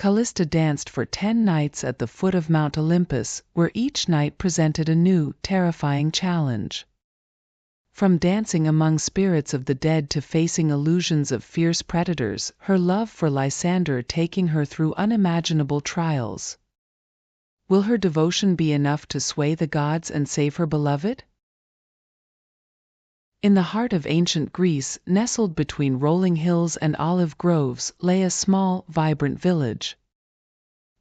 Callista danced for 10 nights at the foot of Mount Olympus, where each night presented a new, terrifying challenge. From dancing among spirits of the dead to facing illusions of fierce predators, her love for Lysander taking her through unimaginable trials. Will her devotion be enough to sway the gods and save her beloved? In the heart of ancient Greece, nestled between rolling hills and olive groves, lay a small, vibrant village.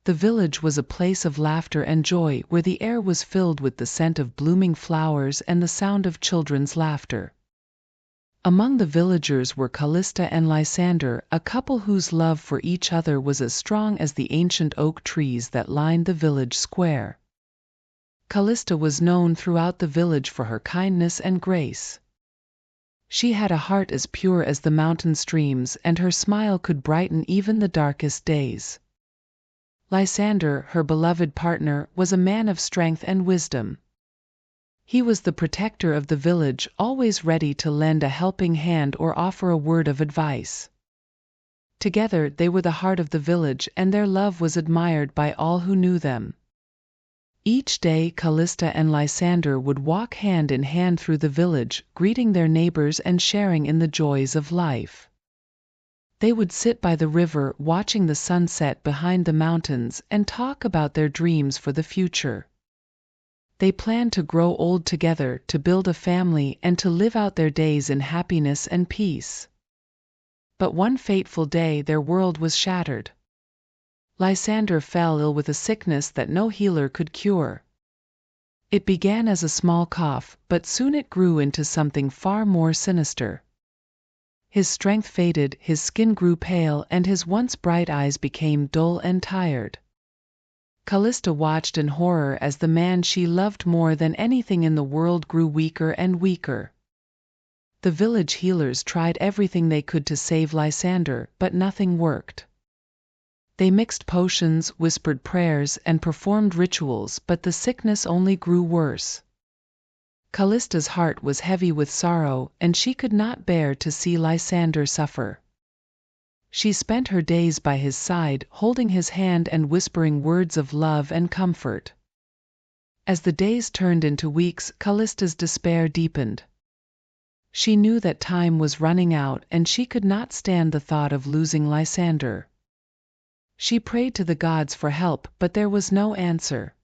The village was a place of laughter and joy, where the air was filled with the scent of blooming flowers and the sound of children's laughter. Among the villagers were Callista and Lysander, a couple whose love for each other was as strong as the ancient oak trees that lined the village square. Callista was known throughout the village for her kindness and grace. She had a heart as pure as the mountain streams, and her smile could brighten even the darkest days. Lysander, her beloved partner, was a man of strength and wisdom. He was the protector of the village, always ready to lend a helping hand or offer a word of advice. Together they were the heart of the village, and their love was admired by all who knew them. Each day Callista and Lysander would walk hand in hand through the village, greeting their neighbors and sharing in the joys of life. They would sit by the river, watching the sunset behind the mountains, and talk about their dreams for the future. They planned to grow old together, to build a family, and to live out their days in happiness and peace. But one fateful day their world was shattered. Lysander fell ill with a sickness that no healer could cure. It began as a small cough, but soon it grew into something far more sinister. His strength faded, his skin grew pale, and his once bright eyes became dull and tired. Callista watched in horror as the man she loved more than anything in the world grew weaker and weaker. The village healers tried everything they could to save Lysander, but nothing worked. They mixed potions, whispered prayers, and performed rituals, but the sickness only grew worse. Callista's heart was heavy with sorrow, and she could not bear to see Lysander suffer. She spent her days by his side, holding his hand and whispering words of love and comfort. As the days turned into weeks, Callista's despair deepened. She knew that time was running out, and she could not stand the thought of losing Lysander. She prayed to the gods for help, but there was no answer.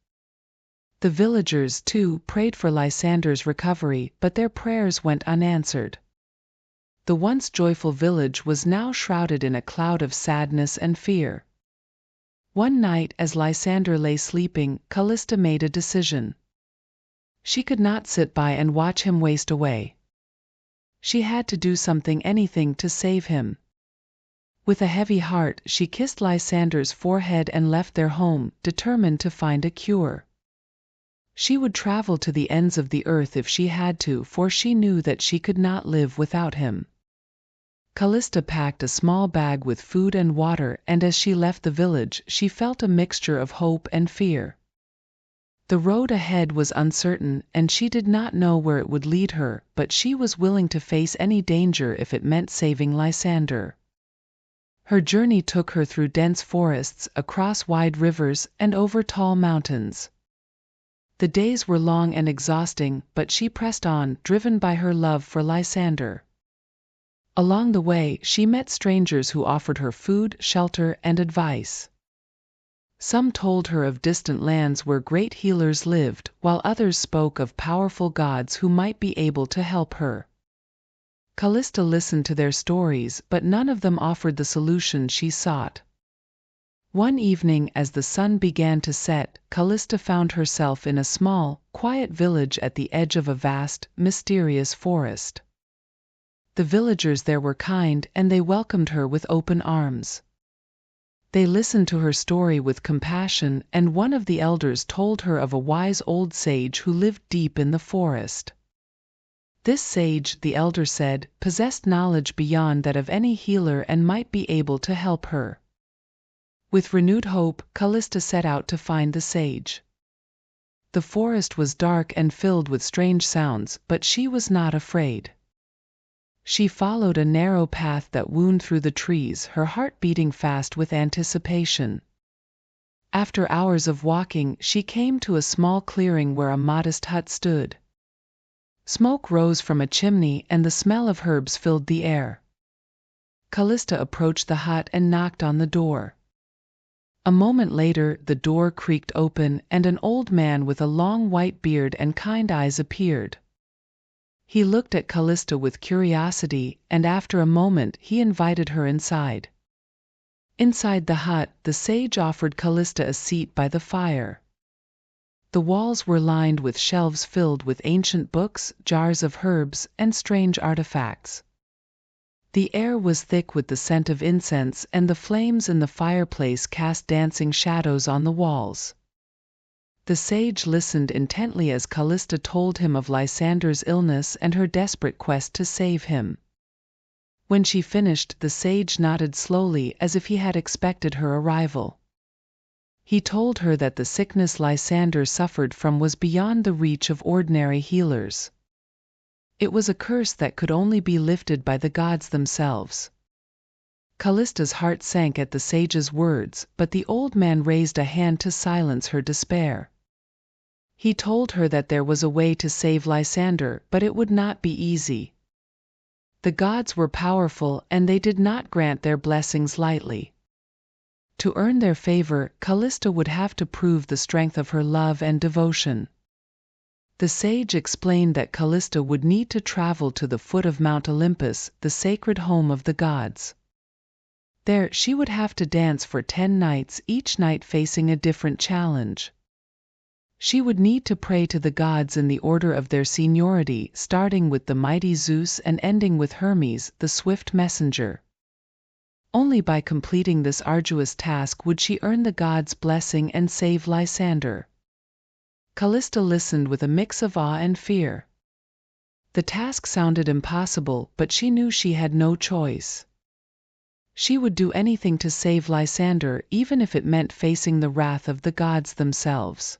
The villagers, too, prayed for Lysander's recovery, but their prayers went unanswered. The once joyful village was now shrouded in a cloud of sadness and fear. One night, as Lysander lay sleeping, Callista made a decision. She could not sit by and watch him waste away. She had to do something, anything, to save him. With a heavy heart, she kissed Lysander's forehead and left their home, determined to find a cure. She would travel to the ends of the earth if she had to, for she knew that she could not live without him. Callista packed a small bag with food and water, and as she left the village, she felt a mixture of hope and fear. The road ahead was uncertain, and she did not know where it would lead her, but she was willing to face any danger if it meant saving Lysander. Her journey took her through dense forests, across wide rivers, and over tall mountains. The days were long and exhausting, but she pressed on, driven by her love for Lysander. Along the way, she met strangers who offered her food, shelter, and advice. Some told her of distant lands where great healers lived, while others spoke of powerful gods who might be able to help her. Callista listened to their stories, but none of them offered the solution she sought. One evening, as the sun began to set, Callista found herself in a small, quiet village at the edge of a vast, mysterious forest. The villagers there were kind, and they welcomed her with open arms. They listened to her story with compassion, and one of the elders told her of a wise old sage who lived deep in the forest. This sage, the elder said, possessed knowledge beyond that of any healer and might be able to help her. With renewed hope, Callista set out to find the sage. The forest was dark and filled with strange sounds, but she was not afraid. She followed a narrow path that wound through the trees, her heart beating fast with anticipation. After hours of walking, she came to a small clearing where a modest hut stood. Smoke rose from a chimney and the smell of herbs filled the air. Callista approached the hut and knocked on the door. A moment later, the door creaked open and an old man with a long white beard and kind eyes appeared. He looked at Callista with curiosity, and after a moment he invited her inside. Inside the hut, the sage offered Callista a seat by the fire. The walls were lined with shelves filled with ancient books, jars of herbs, and strange artifacts. The air was thick with the scent of incense, and the flames in the fireplace cast dancing shadows on the walls. The sage listened intently as Callista told him of Lysander's illness and her desperate quest to save him. When she finished, the sage nodded slowly as if he had expected her arrival. He told her that the sickness Lysander suffered from was beyond the reach of ordinary healers. It was a curse that could only be lifted by the gods themselves. Callista's heart sank at the sage's words, but the old man raised a hand to silence her despair. He told her that there was a way to save Lysander, but it would not be easy. The gods were powerful, and they did not grant their blessings lightly. To earn their favor, Callista would have to prove the strength of her love and devotion. The sage explained that Callista would need to travel to the foot of Mount Olympus, the sacred home of the gods. There, she would have to dance for 10 nights, each night facing a different challenge. She would need to pray to the gods in the order of their seniority, starting with the mighty Zeus and ending with Hermes, the swift messenger. Only by completing this arduous task would she earn the gods' blessing and save Lysander. Callista listened with a mix of awe and fear. The task sounded impossible, but she knew she had no choice. She would do anything to save Lysander, even if it meant facing the wrath of the gods themselves.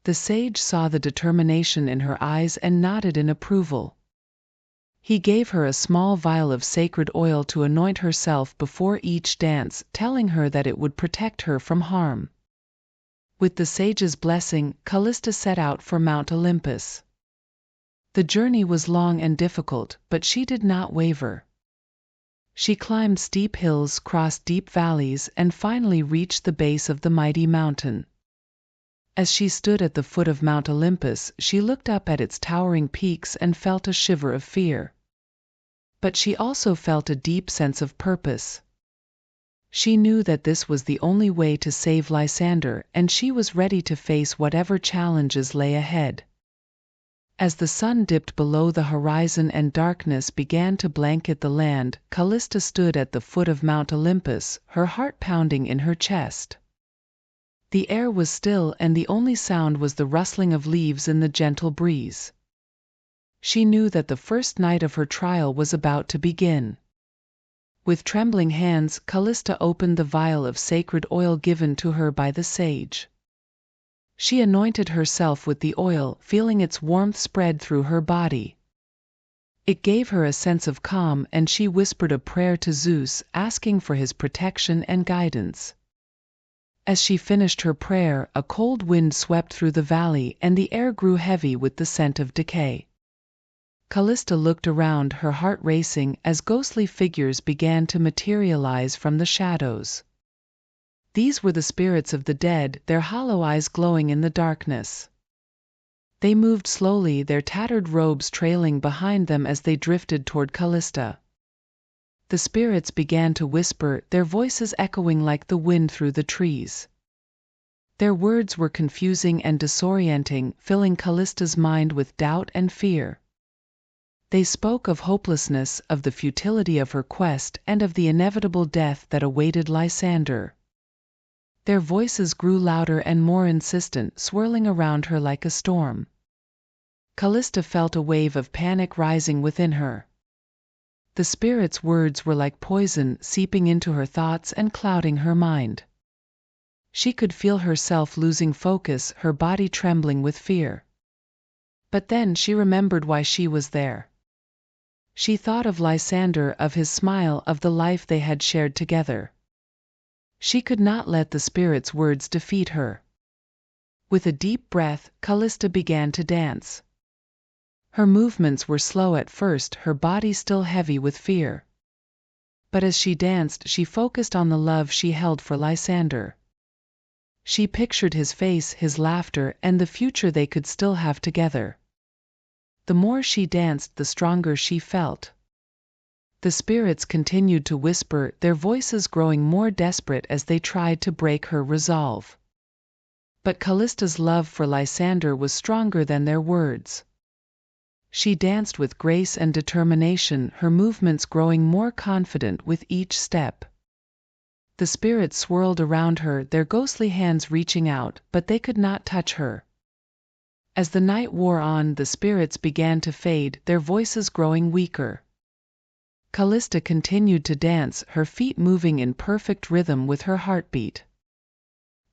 The sage saw the determination in her eyes and nodded in approval. He gave her a small vial of sacred oil to anoint herself before each dance, telling her that it would protect her from harm. With the sage's blessing, Callista set out for Mount Olympus. The journey was long and difficult, but she did not waver. She climbed steep hills, crossed deep valleys, and finally reached the base of the mighty mountain. As she stood at the foot of Mount Olympus, she looked up at its towering peaks and felt a shiver of fear. But she also felt a deep sense of purpose. She knew that this was the only way to save Lysander, and she was ready to face whatever challenges lay ahead. As the sun dipped below the horizon and darkness began to blanket the land, Callista stood at the foot of Mount Olympus, her heart pounding in her chest. The air was still, and the only sound was the rustling of leaves in the gentle breeze. She knew that the first night of her trial was about to begin. With trembling hands, Callista opened the vial of sacred oil given to her by the sage. She anointed herself with the oil, feeling its warmth spread through her body. It gave her a sense of calm, and she whispered a prayer to Zeus, asking for his protection and guidance. As she finished her prayer, a cold wind swept through the valley, and the air grew heavy with the scent of decay. Callista looked around, her heart racing, as ghostly figures began to materialize from the shadows. These were the spirits of the dead, their hollow eyes glowing in the darkness. They moved slowly, their tattered robes trailing behind them as they drifted toward Callista. The spirits began to whisper, their voices echoing like the wind through the trees. Their words were confusing and disorienting, filling Callista's mind with doubt and fear. They spoke of hopelessness, of the futility of her quest, and of the inevitable death that awaited Lysander. Their voices grew louder and more insistent, swirling around her like a storm. Callista felt a wave of panic rising within her. The spirits' words were like poison, seeping into her thoughts and clouding her mind. She could feel herself losing focus, her body trembling with fear. But then she remembered why she was there. She thought of Lysander, of his smile, of the life they had shared together. She could not let the spirit's words defeat her. With a deep breath, Callista began to dance. Her movements were slow at first, her body still heavy with fear. But as she danced, she focused on the love she held for Lysander. She pictured his face, his laughter, and the future they could still have together. The more she danced, the stronger she felt. The spirits continued to whisper, their voices growing more desperate as they tried to break her resolve. But Callista's love for Lysander was stronger than their words. She danced with grace and determination, her movements growing more confident with each step. The spirits swirled around her, their ghostly hands reaching out, but they could not touch her. As the night wore on, the spirits began to fade, their voices growing weaker. Callista continued to dance, her feet moving in perfect rhythm with her heartbeat.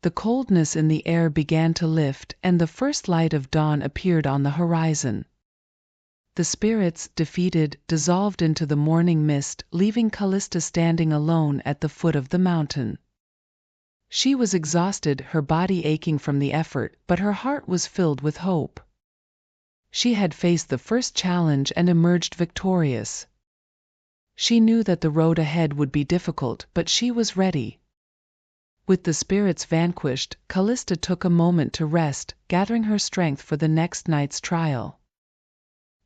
The coldness in the air began to lift, and the first light of dawn appeared on the horizon. The spirits, defeated, dissolved into the morning mist, leaving Callista standing alone at the foot of the mountain. She was exhausted, her body aching from the effort, but her heart was filled with hope. She had faced the first challenge and emerged victorious. She knew that the road ahead would be difficult, but she was ready. With the spirits vanquished, Callista took a moment to rest, gathering her strength for the next night's trial.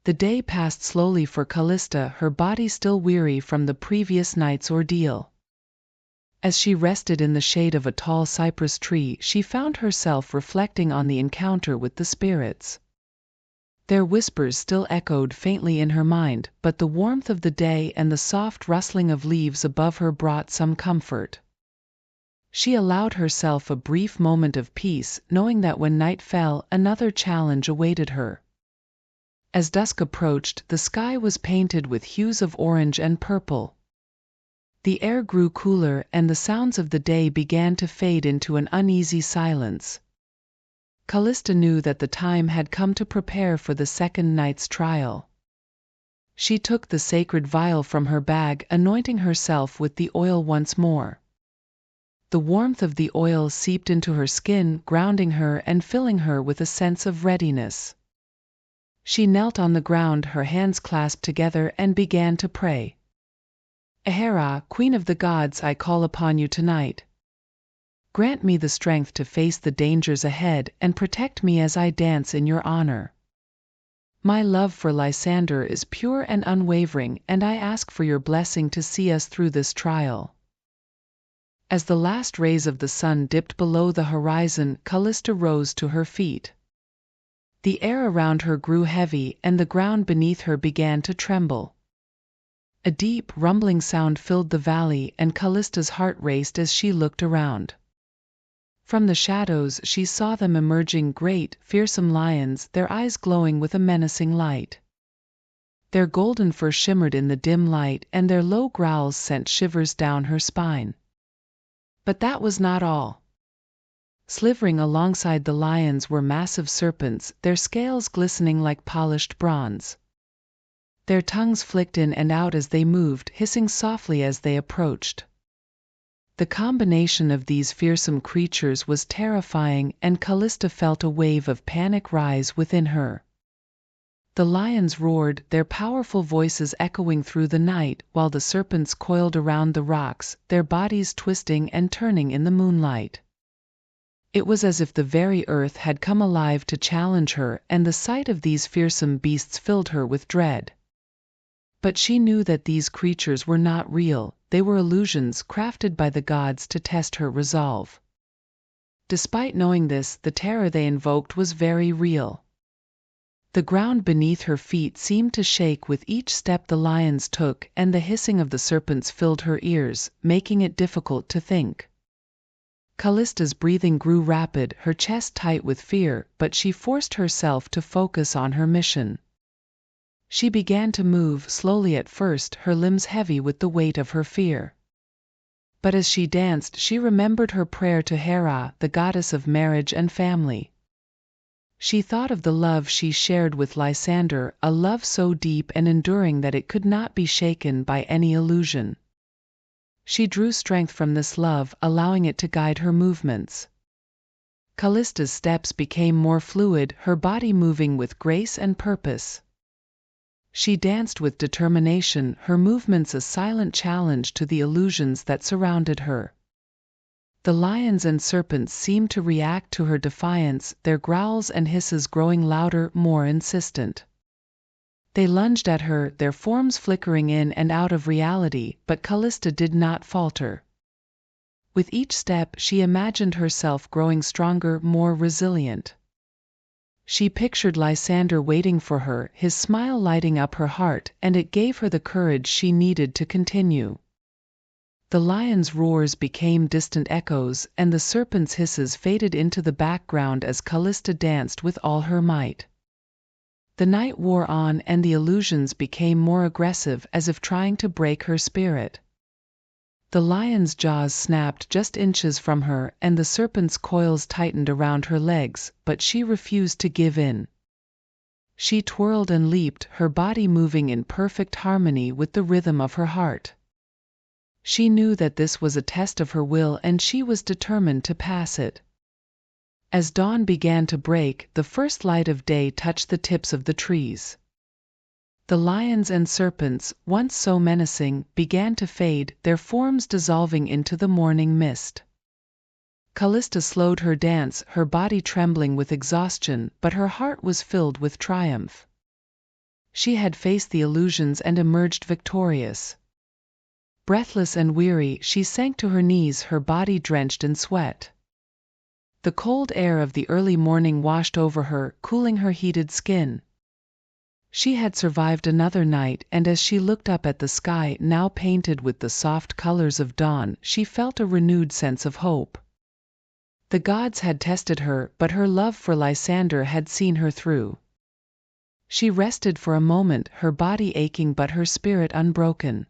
The day passed slowly for Callista, her body still weary from the previous night's ordeal. As she rested in the shade of a tall cypress tree, she found herself reflecting on the encounter with the spirits. Their whispers still echoed faintly in her mind, but the warmth of the day and the soft rustling of leaves above her brought some comfort. She allowed herself a brief moment of peace, knowing that when night fell, another challenge awaited her. As dusk approached, the sky was painted with hues of orange and purple. The air grew cooler, and the sounds of the day began to fade into an uneasy silence. Callista knew that the time had come to prepare for the second night's trial. She took the sacred vial from her bag, anointing herself with the oil once more. The warmth of the oil seeped into her skin, grounding her and filling her with a sense of readiness. She knelt on the ground, her hands clasped together, and began to pray. Hera, Queen of the Gods, I call upon you tonight. Grant me the strength to face the dangers ahead and protect me as I dance in your honor. My love for Lysander is pure and unwavering, and I ask for your blessing to see us through this trial. As the last rays of the sun dipped below the horizon, Callista rose to her feet. The air around her grew heavy, and the ground beneath her began to tremble. A deep, rumbling sound filled the valley, and Callista's heart raced as she looked around. From the shadows she saw them emerging, great, fearsome lions, their eyes glowing with a menacing light. Their golden fur shimmered in the dim light, and their low growls sent shivers down her spine. But that was not all. Slithering alongside the lions were massive serpents, their scales glistening like polished bronze. Their tongues flicked in and out as they moved, hissing softly as they approached. The combination of these fearsome creatures was terrifying, and Callista felt a wave of panic rise within her. The lions roared, their powerful voices echoing through the night, while the serpents coiled around the rocks, their bodies twisting and turning in the moonlight. It was as if the very earth had come alive to challenge her, and the sight of these fearsome beasts filled her with dread. But she knew that these creatures were not real, they were illusions crafted by the gods to test her resolve. Despite knowing this, the terror they invoked was very real. The ground beneath her feet seemed to shake with each step the lions took, and the hissing of the serpents filled her ears, making it difficult to think. Callista's breathing grew rapid, her chest tight with fear, but she forced herself to focus on her mission. She began to move, slowly at first, her limbs heavy with the weight of her fear. But as she danced, she remembered her prayer to Hera, the goddess of marriage and family. She thought of the love she shared with Lysander, a love so deep and enduring that it could not be shaken by any illusion. She drew strength from this love, allowing it to guide her movements. Callista's steps became more fluid, her body moving with grace and purpose. She danced with determination, her movements a silent challenge to the illusions that surrounded her. The lions and serpents seemed to react to her defiance, their growls and hisses growing louder, more insistent. They lunged at her, their forms flickering in and out of reality, but Callista did not falter. With each step, she imagined herself growing stronger, more resilient. She pictured Lysander waiting for her, his smile lighting up her heart, and it gave her the courage she needed to continue. The lion's roars became distant echoes, and the serpent's hisses faded into the background as Callista danced with all her might. The night wore on, and the illusions became more aggressive, as if trying to break her spirit. The lion's jaws snapped just inches from her, and the serpent's coils tightened around her legs, but she refused to give in. She twirled and leaped, her body moving in perfect harmony with the rhythm of her heart. She knew that this was a test of her will, and she was determined to pass it. As dawn began to break, the first light of day touched the tips of the trees. The lions and serpents, once so menacing, began to fade, their forms dissolving into the morning mist. Callista slowed her dance, her body trembling with exhaustion, but her heart was filled with triumph. She had faced the illusions and emerged victorious. Breathless and weary, she sank to her knees, her body drenched in sweat. The cold air of the early morning washed over her, cooling her heated skin. She had survived another night, and as she looked up at the sky, now painted with the soft colors of dawn, she felt a renewed sense of hope. The gods had tested her, but her love for Lysander had seen her through. She rested for a moment, her body aching but her spirit unbroken.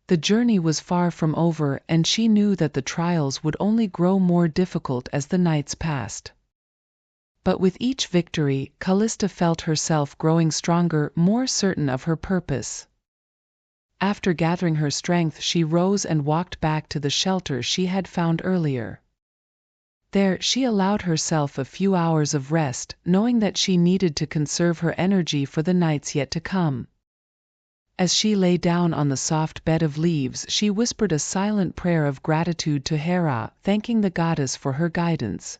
The journey was far from over, and she knew that the trials would only grow more difficult as the nights passed. But with each victory, Callista felt herself growing stronger, more certain of her purpose. After gathering her strength, she rose and walked back to the shelter she had found earlier. There, she allowed herself a few hours of rest, knowing that she needed to conserve her energy for the nights yet to come. As she lay down on the soft bed of leaves, she whispered a silent prayer of gratitude to Hera, thanking the goddess for her guidance.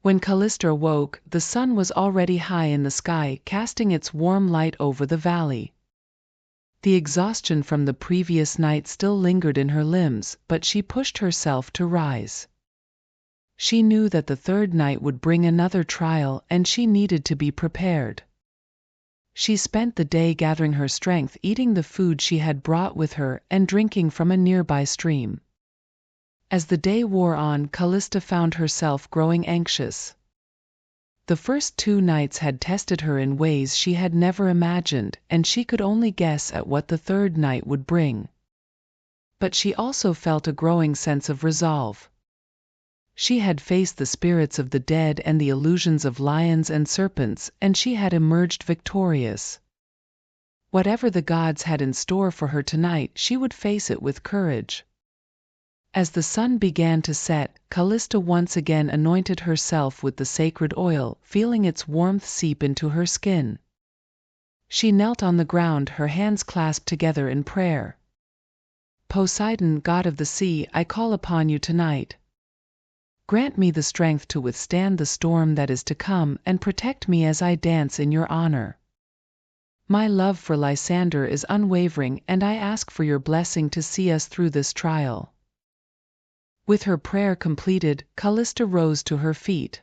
When Callista awoke, the sun was already high in the sky, casting its warm light over the valley. The exhaustion from the previous night still lingered in her limbs, but she pushed herself to rise. She knew that the third night would bring another trial, and she needed to be prepared. She spent the day gathering her strength, eating the food she had brought with her, and drinking from a nearby stream. As the day wore on, Callista found herself growing anxious. The first 2 nights had tested her in ways she had never imagined, and she could only guess at what the third night would bring. But she also felt a growing sense of resolve. She had faced the spirits of the dead and the illusions of lions and serpents, and she had emerged victorious. Whatever the gods had in store for her tonight, she would face it with courage. As the sun began to set, Callista once again anointed herself with the sacred oil, feeling its warmth seep into her skin. She knelt on the ground, her hands clasped together in prayer. Poseidon, god of the sea, I call upon you tonight. Grant me the strength to withstand the storm that is to come, and protect me as I dance in your honor. My love for Lysander is unwavering, and I ask for your blessing to see us through this trial. With her prayer completed, Callista rose to her feet.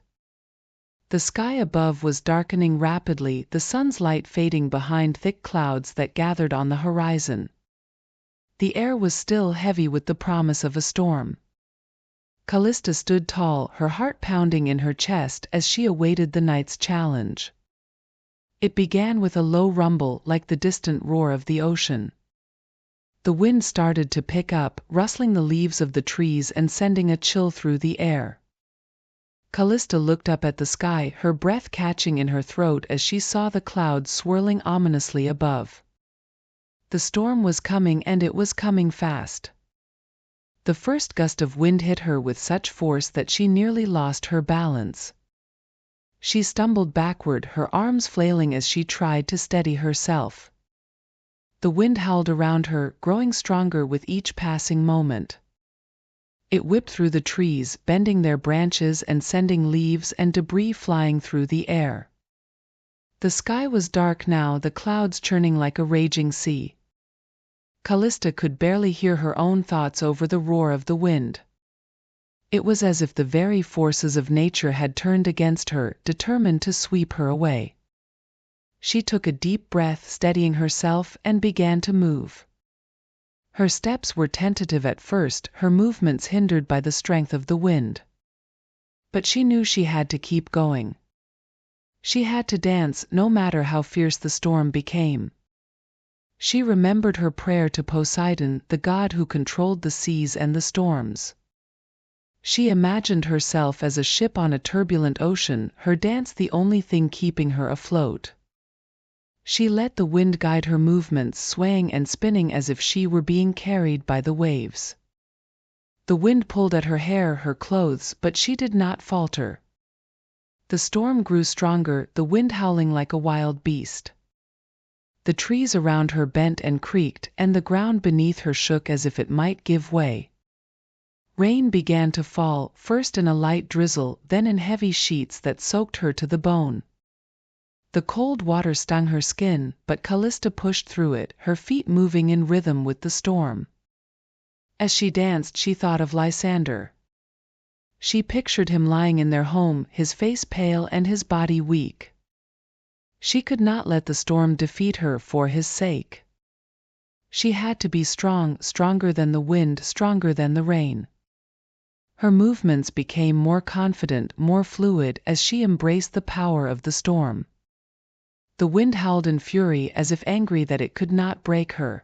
The sky above was darkening rapidly, the sun's light fading behind thick clouds that gathered on the horizon. The air was still heavy with the promise of a storm. Callista stood tall, her heart pounding in her chest as she awaited the night's challenge. It began with a low rumble, like the distant roar of the ocean. The wind started to pick up, rustling the leaves of the trees and sending a chill through the air. Callista looked up at the sky, her breath catching in her throat as she saw the clouds swirling ominously above. The storm was coming, and it was coming fast. The first gust of wind hit her with such force that she nearly lost her balance. She stumbled backward, her arms flailing as she tried to steady herself. The wind howled around her, growing stronger with each passing moment. It whipped through the trees, bending their branches and sending leaves and debris flying through the air. The sky was dark now, the clouds churning like a raging sea. Callista could barely hear her own thoughts over the roar of the wind. It was as if the very forces of nature had turned against her, determined to sweep her away. She took a deep breath, steadying herself, and began to move. Her steps were tentative at first, her movements hindered by the strength of the wind. But she knew she had to keep going. She had to dance, no matter how fierce the storm became. She remembered her prayer to Poseidon, the god who controlled the seas and the storms. She imagined herself as a ship on a turbulent ocean, her dance the only thing keeping her afloat. She let the wind guide her movements, swaying and spinning as if she were being carried by the waves. The wind pulled at her hair, her clothes, but she did not falter. The storm grew stronger, the wind howling like a wild beast. The trees around her bent and creaked, and the ground beneath her shook as if it might give way. Rain began to fall, first in a light drizzle, then in heavy sheets that soaked her to the bone. The cold water stung her skin, but Callista pushed through it, her feet moving in rhythm with the storm. As she danced, she thought of Lysander. She pictured him lying in their home, his face pale and his body weak. She could not let the storm defeat her for his sake. She had to be strong, stronger than the wind, stronger than the rain. Her movements became more confident, more fluid, as she embraced the power of the storm. The wind howled in fury, as if angry that it could not break her.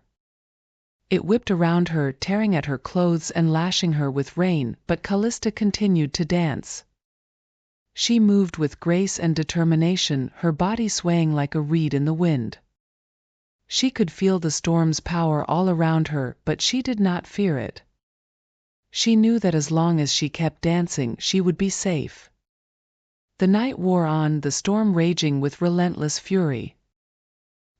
It whipped around her, tearing at her clothes and lashing her with rain, but Callista continued to dance. She moved with grace and determination, her body swaying like a reed in the wind. She could feel the storm's power all around her, but she did not fear it. She knew that as long as she kept dancing, she would be safe. The night wore on, the storm raging with relentless fury.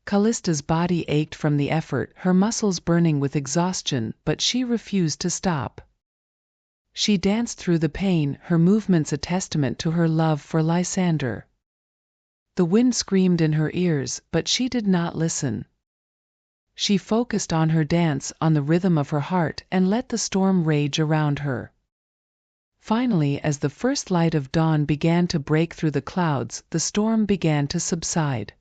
Callista's body ached from the effort, her muscles burning with exhaustion, but she refused to stop. She danced through the pain, her movements a testament to her love for Lysander. The wind screamed in her ears, but she did not listen. She focused on her dance, on the rhythm of her heart, and let the storm rage around her. Finally, as the first light of dawn began to break through the clouds, the storm began to subside.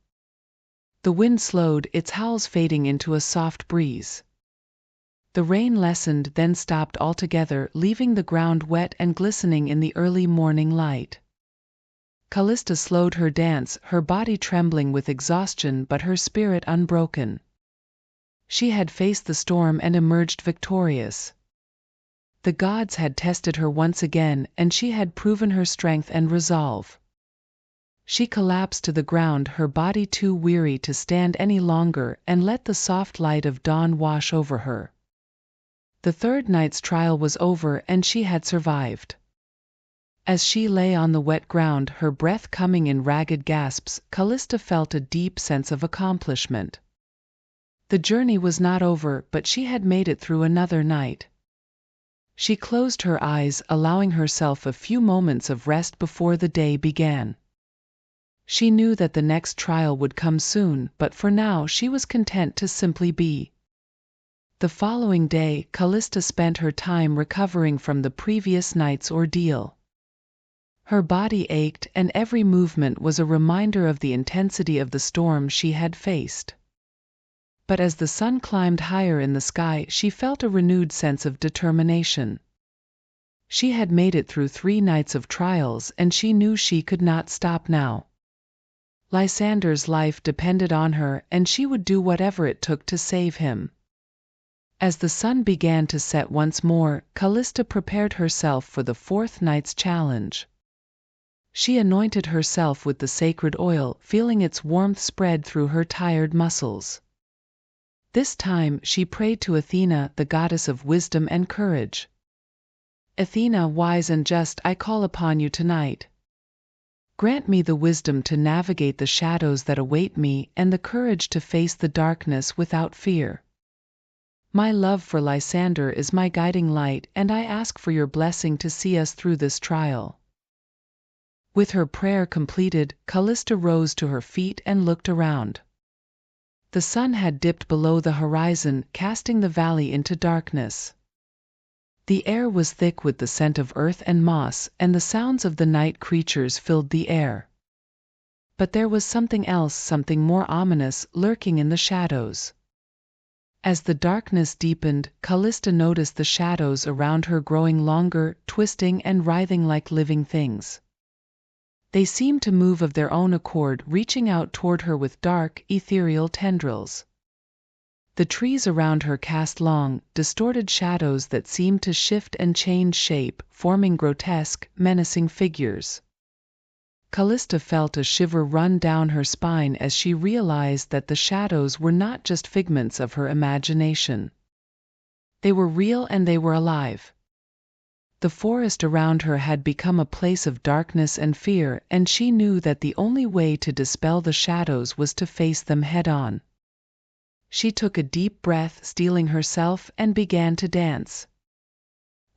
The wind slowed, its howls fading into a soft breeze. The rain lessened, then stopped altogether, leaving the ground wet and glistening in the early morning light. Callista slowed her dance, her body trembling with exhaustion but her spirit unbroken. She had faced the storm and emerged victorious. The gods had tested her once again, and she had proven her strength and resolve. She collapsed to the ground, her body too weary to stand any longer, and let the soft light of dawn wash over her. The third night's trial was over, and she had survived. As she lay on the wet ground, her breath coming in ragged gasps, Callista felt a deep sense of accomplishment. The journey was not over, but she had made it through another night. She closed her eyes, allowing herself a few moments of rest before the day began. She knew that the next trial would come soon, but for now she was content to simply be. The following day, Callista spent her time recovering from the previous night's ordeal. Her body ached, and every movement was a reminder of the intensity of the storm she had faced. But as the sun climbed higher in the sky, she felt a renewed sense of determination. She had made it through 3 nights of trials, and she knew she could not stop now. Lysander's life depended on her, and she would do whatever it took to save him. As the sun began to set once more, Callista prepared herself for the 4th night's challenge. She anointed herself with the sacred oil, feeling its warmth spread through her tired muscles. This time she prayed to Athena, the goddess of wisdom and courage. Athena, wise and just, I call upon you tonight. Grant me the wisdom to navigate the shadows that await me and the courage to face the darkness without fear. My love for Lysander is my guiding light, and I ask for your blessing to see us through this trial. With her prayer completed, Callista rose to her feet and looked around. The sun had dipped below the horizon, casting the valley into darkness. The air was thick with the scent of earth and moss, and the sounds of the night creatures filled the air. But there was something else, something more ominous, lurking in the shadows. As the darkness deepened, Callista noticed the shadows around her growing longer, twisting and writhing like living things. They seemed to move of their own accord, reaching out toward her with dark, ethereal tendrils. The trees around her cast long, distorted shadows that seemed to shift and change shape, forming grotesque, menacing figures. Callista felt a shiver run down her spine as she realized that the shadows were not just figments of her imagination. They were real and they were alive. The forest around her had become a place of darkness and fear, and she knew that the only way to dispel the shadows was to face them head-on. She took a deep breath, steeling herself, and began to dance.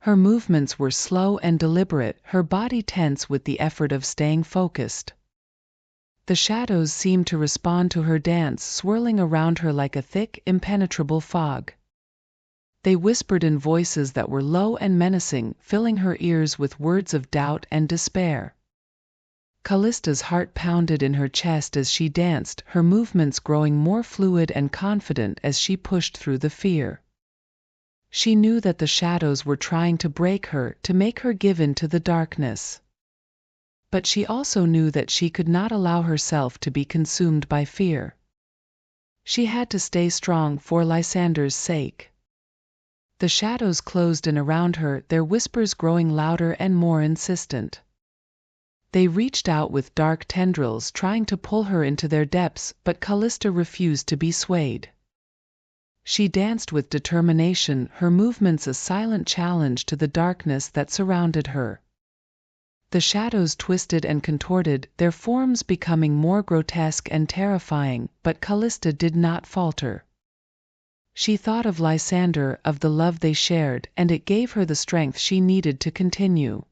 Her movements were slow and deliberate, her body tense with the effort of staying focused. The shadows seemed to respond to her dance, swirling around her like a thick, impenetrable fog. They whispered in voices that were low and menacing, filling her ears with words of doubt and despair. Callista's heart pounded in her chest as she danced, her movements growing more fluid and confident as she pushed through the fear. She knew that the shadows were trying to break her, to make her give in to the darkness. But she also knew that she could not allow herself to be consumed by fear. She had to stay strong for Lysander's sake. The shadows closed in around her, their whispers growing louder and more insistent. They reached out with dark tendrils, trying to pull her into their depths, but Callista refused to be swayed. She danced with determination, her movements a silent challenge to the darkness that surrounded her. The shadows twisted and contorted, their forms becoming more grotesque and terrifying, but Callista did not falter. She thought of Lysander, of the love they shared, and it gave her the strength she needed to continue.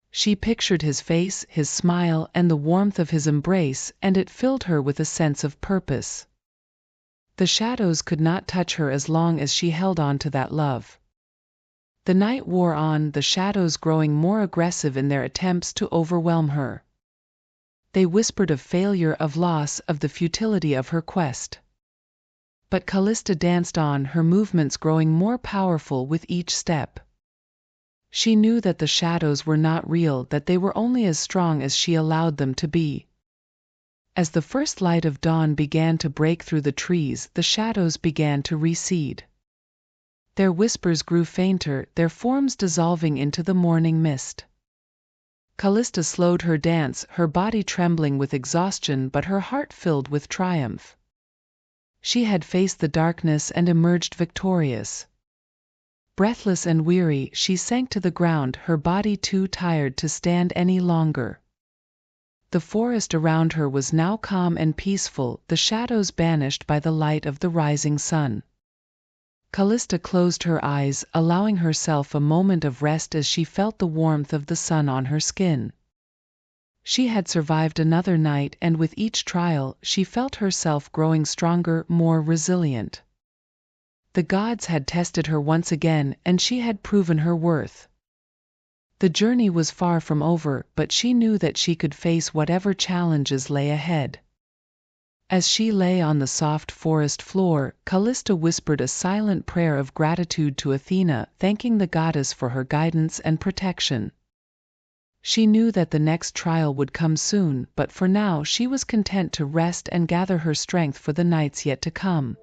She pictured his face, his smile, and the warmth of his embrace, and it filled her with a sense of purpose. The shadows could not touch her as long as she held on to that love. The night wore on, the shadows growing more aggressive in their attempts to overwhelm her. They whispered of failure, of loss, of the futility of her quest. But Callista danced on, her movements growing more powerful with each step. She knew that the shadows were not real, that they were only as strong as she allowed them to be. As the first light of dawn began to break through the trees, the shadows began to recede. Their whispers grew fainter, their forms dissolving into the morning mist. Callista slowed her dance, her body trembling with exhaustion but her heart filled with triumph. She had faced the darkness and emerged victorious. Breathless and weary, she sank to the ground, her body too tired to stand any longer. The forest around her was now calm and peaceful, the shadows banished by the light of the rising sun. Callista closed her eyes, allowing herself a moment of rest as she felt the warmth of the sun on her skin. She had survived another night, and with each trial, she felt herself growing stronger, more resilient. The gods had tested her once again, and she had proven her worth. The journey was far from over, but she knew that she could face whatever challenges lay ahead. As she lay on the soft forest floor, Callista whispered a silent prayer of gratitude to Athena, thanking the goddess for her guidance and protection. She knew that the next trial would come soon, but for now she was content to rest and gather her strength for the nights yet to come.